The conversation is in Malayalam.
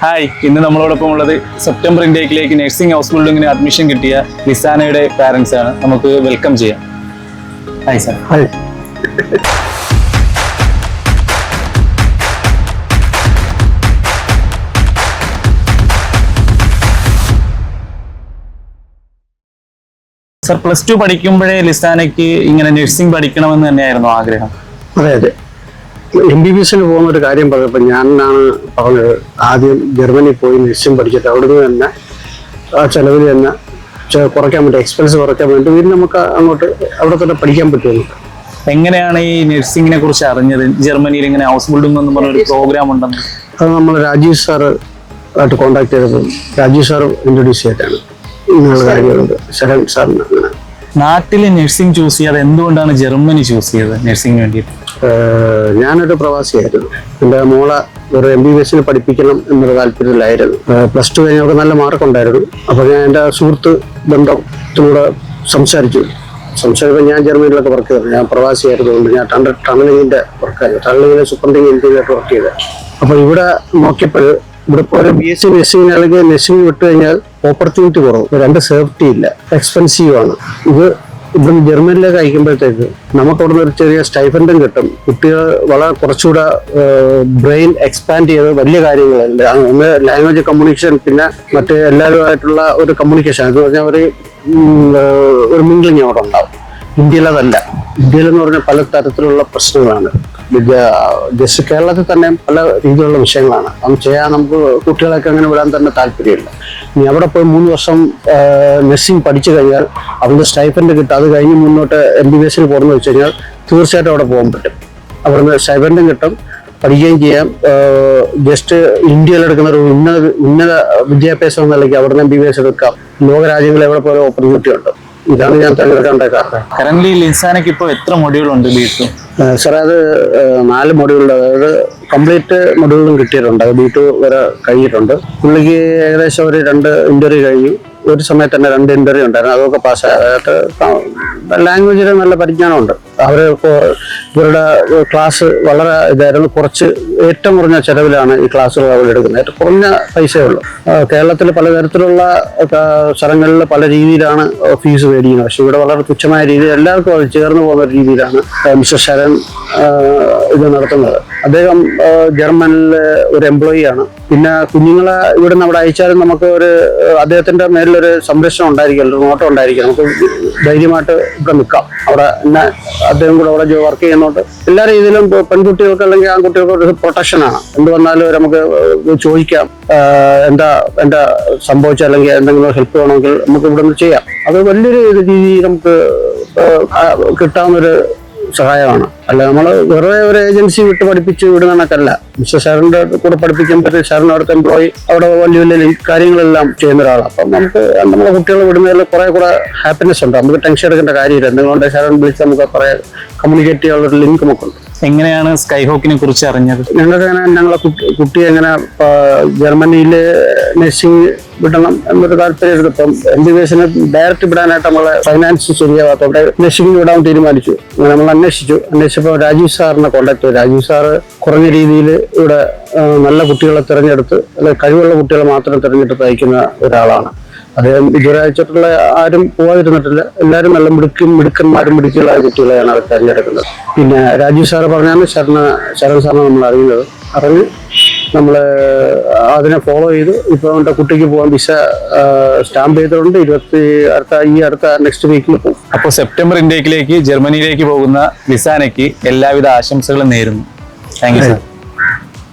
ഹായ്, ഇന്ന് നമ്മളോടൊപ്പം ഉള്ളത് സെപ്റ്റംബർ ഇൻടേക്കിലേക്ക് നഴ്സിംഗ് ഹൗസ് ബിൽഡിങ്ങിന് അഡ്മിഷൻ കിട്ടിയ ലിസാനയുടെ പാരൻസ് ആണ്. നമുക്ക് വെൽക്കം ചെയ്യാം. Hi sir. ഹായ്. സാർ, +2 പഠിക്കുമ്പോഴേ ലിസാനയ്ക്ക് ഇങ്ങനെ നഴ്സിംഗ് പഠിക്കണമെന്ന് തന്നെയായിരുന്നു ആഗ്രഹം? അതെ അതെ, MBBS പോകുന്ന ഒരു കാര്യം പറഞ്ഞപ്പോൾ ഞാനാണ് പറഞ്ഞത്, ആദ്യം ജർമ്മനി പോയി നഴ്സിംഗ് പഠിച്ചിട്ട് അവിടുന്ന് തന്നെ ആ ചെലവിൽ തന്നെ കുറയ്ക്കാൻ പറ്റും, എക്സ്പെൻസ് കുറയ്ക്കാൻ വേണ്ടി വീണ്ടും നമുക്ക് അങ്ങോട്ട് അവിടെ തന്നെ പഠിക്കാൻ പറ്റുമല്ലോ. എങ്ങനെയാണ് ഈ നഴ്സിംഗിനെ കുറിച്ച് അറിഞ്ഞത്? ജർമ്മനിയിൽ ഇങ്ങനെ ഹൗസ് ബിൽഡിംഗ് എന്ന് പറഞ്ഞൊരു പ്രോഗ്രാം ഉണ്ടെന്ന്. അത് നമ്മൾ രാജീവ് സാറ് ആയിട്ട് കോണ്ടാക്ട് ചെയ്തപ്പോൾ രാജീവ് സാർ ഇൻട്രൊഡ്യൂസ് ചെയ്തിട്ടാണ് ഇങ്ങനെയുള്ള കാര്യങ്ങളുണ്ട്. ശരൺ സാറിന് അങ്ങനെ നാട്ടിൽ നഴ്സിംഗ് ചൂസ് ചെയ്യാതെ എന്തുകൊണ്ടാണ് ജർമ്മനി ചൂസ് ചെയ്തത് നഴ്സിംഗിന് വേണ്ടിയിട്ട്? ഞാനൊരു പ്രവാസിയായിരുന്നു. എൻ്റെ മോളെ ഒരു MBBS പഠിപ്പിക്കണം എന്നൊരു താല്പര്യത്തിലായിരുന്നു. +2 കഴിഞ്ഞ് അവർക്ക് നല്ല മാർക്കുണ്ടായിരുന്നു. അപ്പോൾ ഞാൻ എൻ്റെ സുഹൃത്ത് ബന്ധത്തിലൂടെ സംസാരിച്ചപ്പോൾ ഞാൻ ജർമ്മനിയിലൊക്കെ വർക്ക് ചെയ്തത്. ഞാൻ പ്രവാസിയായിരുന്നുകൊണ്ട് ഞാൻ ടണലിങ്ങിൻ്റെ വർക്കായിരുന്നു. ടണലിങ്ങിൻ്റെ സൂപ്രണ്ടിങ് എഞ്ചിനീയറായിട്ട് വർക്ക് ചെയ്തത്. അപ്പോൾ ഇവിടെ നോക്കിയപ്പോൾ ഇവിടെ ഇപ്പോൾ BSc നഴ്സിംഗ് അല്ലെങ്കിൽ നഴ്സിംഗ് വിട്ട് കഴിഞ്ഞാൽ ഓപ്പർച്യൂണിറ്റി കുറവ്, രണ്ട് സേഫ്റ്റി ഇല്ല, എക്സ്പെൻസീവ് ആണ്. ഇവിടുന്ന് ജർമ്മനിയിലേക്ക് അയക്കുമ്പോഴത്തേക്ക് നമുക്ക് അവിടുന്ന് ഒരു ചെറിയ സ്റ്റൈഫൻഡും കിട്ടും. കുട്ടികൾ വളരെ കുറച്ചുകൂടെ ബ്രെയിൻ എക്സ്പാൻഡ് ചെയ്ത് വലിയ കാര്യങ്ങളല്ല. ഒന്ന് ലാംഗ്വേജ് കമ്മ്യൂണിക്കേഷൻ, പിന്നെ മറ്റ് എല്ലാവരുമായിട്ടുള്ള ഒരു കമ്മ്യൂണിക്കേഷൻ, എന്ന് പറഞ്ഞാൽ ഒരു മിംഗ്ലിങ് അവിടെ ഉണ്ടാവും. ഇന്ത്യയിലതല്ല. ഇന്ത്യയിലെന്ന് പറഞ്ഞാൽ പല തരത്തിലുള്ള പ്രശ്നങ്ങളാണ്. ജസ്റ്റ് കേരളത്തിൽ തന്നെ പല രീതിയിലുള്ള വിഷയങ്ങളാണ്. അത് ചെയ്യാൻ നമുക്ക് കുട്ടികളൊക്കെ അങ്ങനെ വിടാൻ തന്നെ താല്പര്യമില്ല. ഇനി അവിടെ പോയി 3 വർഷം നഴ്സിംഗ് പഠിച്ചു കഴിഞ്ഞാൽ അവർക്ക് സ്റ്റൈഫൻഡ് കിട്ടും. അത് കഴിഞ്ഞ് മുന്നോട്ട് MBBS പോകുന്നു വെച്ച് കഴിഞ്ഞാൽ തീർച്ചയായിട്ടും അവിടെ പോകാൻ പറ്റും. അവിടുന്ന് സ്റ്റൈഫൻഡും കിട്ടും, പഠിക്കുകയും ചെയ്യാം. ജസ്റ്റ് ഇന്ത്യയിലെടുക്കുന്ന ഒരു ഉന്നത വിദ്യാഭ്യാസം എന്നല്ലെങ്കിൽ അവിടുന്ന് MBBS എടുക്കാം. ലോകരാജ്യങ്ങളിൽ എവിടെ പോലെ ഓപ്പർച്യൂണിറ്റി ഉണ്ട്. ഇതാണ് ഞാൻ തിരഞ്ഞെടുക്കേണ്ട കാരണം. കറന്റ് ലിസാനയ്ക്ക് ഇപ്പോൾ എത്ര മൊഡ്യൂളുണ്ട് B2? സാർ, അത് 4 മൊഡ്യൂളുണ്ട്. അതായത് കംപ്ലീറ്റ് മൊഡ്യൂളും കിട്ടിയിട്ടുണ്ട്. അത് B2 വരെ കഴിഞ്ഞിട്ടുണ്ട്. പുള്ളിക്ക് ഏകദേശം ഒരു 2 ഇന്റർവ്യൂ കഴിഞ്ഞു. ഒരു സമയത്ത് തന്നെ 2 ഇന്റർവ്യൂ ഉണ്ടായിരുന്നു. അതൊക്കെ പാസ്സായി. അതായത് ലാംഗ്വേജിൽ നല്ല പരിജ്ഞാനമുണ്ട്. അവർ ഇവരുടെ ക്ലാസ് വളരെ ഇതായിരുന്നു. കുറച്ച് ഏറ്റവും കുറഞ്ഞ ചെലവിലാണ് ഈ ക്ലാസ്സുകൾ അവർ എടുക്കുന്നത്. ഏറ്റവും കുറഞ്ഞ പൈസയേ ഉള്ളൂ. കേരളത്തിൽ പലതരത്തിലുള്ള സ്ഥലങ്ങളിൽ പല രീതിയിലാണ് ഫീസ് മേടിക്കുന്നത്. പക്ഷെ ഇവിടെ വളരെ തുച്ഛമായ രീതിയിൽ എല്ലാവർക്കും അത് ചേർന്ന് പോകുന്ന രീതിയിലാണ് മിസ്റ്റർ ശരൺ ഇത് നടത്തുന്നത്. അദ്ദേഹം ജർമ്മനിൽ ഒരു എംപ്ലോയി ആണ്. പിന്നെ കുഞ്ഞുങ്ങളെ ഇവിടുന്ന് അവിടെ അയച്ചാലും നമുക്ക് അദ്ദേഹത്തിന്റെ മേലൊരു സംരക്ഷണം ഉണ്ടായിരിക്കും, ഒരു നോട്ടം ഉണ്ടായിരിക്കും. നമുക്ക് ധൈര്യമായിട്ട് ഇവിടെ നിൽക്കാം. അവിടെ എന്നെ അദ്ദേഹം കൂടെ അവിടെ വർക്ക് ചെയ്യുന്നുണ്ട്. എല്ലാ രീതിയിലും പെൺകുട്ടികൾക്ക് അല്ലെങ്കിൽ ആൺകുട്ടികൾക്ക് ഒരു പ്രൊട്ടക്ഷനാണ്. എന്ത് വന്നാലും നമുക്ക് ചോദിക്കാം, എന്താ സംഭവിച്ച അല്ലെങ്കിൽ എന്തെങ്കിലും ഹെൽപ്പ് വേണമെങ്കിൽ നമുക്ക് ഇവിടെ നിന്ന് ചെയ്യാം. അത് വലിയൊരു രീതിയിൽ നമുക്ക് കിട്ടാവുന്നൊരു സഹായമാണ്. അല്ല നമ്മൾ വേറെ ഒരു ഏജൻസി വിട്ട് പഠിപ്പിച്ച് വിടുന്നതൊക്കെയല്ല. മിസ്റ്റർ ശരണിന്റെ കൂടെ പഠിപ്പിക്കുമ്പോൾ ശരൺ അവിടുത്തെ എംപ്ലോയി അവിടെ വലിയ വലിയ കാര്യങ്ങളെല്ലാം ചെയ്യുന്ന ഒരാളാണ്. അപ്പം നമുക്ക് നമ്മളെ കുട്ടികളെ വിടുന്നതിൽ കുറെ കൂടെ ഹാപ്പിനെസ് ഉണ്ട്. നമുക്ക് ടെൻഷൻ എടുക്കേണ്ട കാര്യമില്ല. എന്തുകൊണ്ട് ശരൺ വിളിച്ച് നമുക്ക് കുറെ കമ്മ്യൂണിക്കേറ്റ് ചെയ്യാനുള്ള ഒരു ലിങ്ക് നമുക്കുണ്ട്. എങ്ങനെയാണ് സ്കൈഹോക്കിനെ കുറിച്ച് അറിഞ്ഞത്? ഞങ്ങളെ കുട്ടി എങ്ങനെ ജർമ്മനിയിൽ നഴ്സിംഗ് വിടണം എന്നൊരു താല്പര്യം എടുത്തപ്പം MBBS ഡയറക്റ്റ് വിടാനായിട്ട് നമ്മളെ ഫൈനാൻസ് ശരിയാവാത്തവിടെ നഴ്സിംഗ് വിടാൻ തീരുമാനിച്ചു. അങ്ങനെ നമ്മൾ അന്വേഷിച്ചപ്പോൾ രാജീവ് സാറിനെ കോണ്ടാക്ട് ചെയ്തു. രാജീവ് സാറ് കുറഞ്ഞ രീതിയിൽ ഇവിടെ നല്ല കുട്ടികളെ തിരഞ്ഞെടുത്ത്, അല്ലെങ്കിൽ കഴിവുള്ള കുട്ടികളെ മാത്രം തിരഞ്ഞെടുത്ത് അയക്കുന്ന ഒരാളാണ്. അദ്ദേഹം ഇതുവരെ അയച്ചിട്ടുള്ള ആരും പോകാതിരുന്നിട്ടില്ല. എല്ലാവരും നല്ല മിടുക്കന്മാരും മിടുക്കികളായ കുട്ടികളെയാണ് അവർ തിരഞ്ഞെടുക്കുന്നത്. പിന്നെ രാജീവ് സാറ് പറഞ്ഞാണ് ശരൺ സാറിനെ നമ്മൾ അറിഞ്ഞ് നമ്മൾ അതിനെ ഫോളോ ചെയ്ത് ഇപ്പോൾ എൻ്റെ കുട്ടിക്ക് പോകാൻ വിസ സ്റ്റാമ്പ് ചെയ്തിട്ടുണ്ട്. അടുത്ത നെക്സ്റ്റ് വീക്കിൽ പോകും. അപ്പോൾ സെപ്റ്റംബർ ഇൻടേക്കിലേക്ക് ജർമ്മനിയിലേക്ക് പോകുന്ന ലിസാനയ്ക്ക് എല്ലാവിധ ആശംസകളും നേരുന്നു. Thank you sir.